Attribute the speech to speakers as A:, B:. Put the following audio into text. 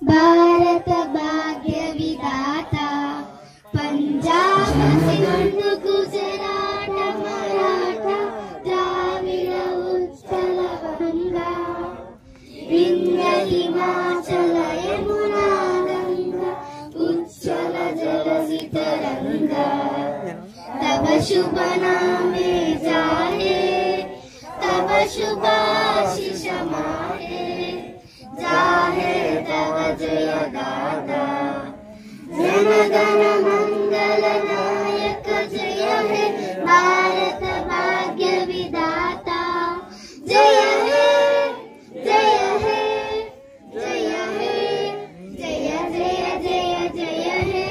A: భారత భాగ్య విధాత పంజాబ్ సింధు గుజరాట మరాఠ ద్రావిడ ఉత్కల గంగా వింధ్య హిమాచల యమునా గంగా ఉజ్జల జలధి तरंगा तब शुभ नामे जाहे तब शुभाशिष माहे जाहे तब जय गाथा जन गण मंगल नायक जय हे भारत भाग्य विधाता जय हे जय हे जय हे जय जय जय जय हे।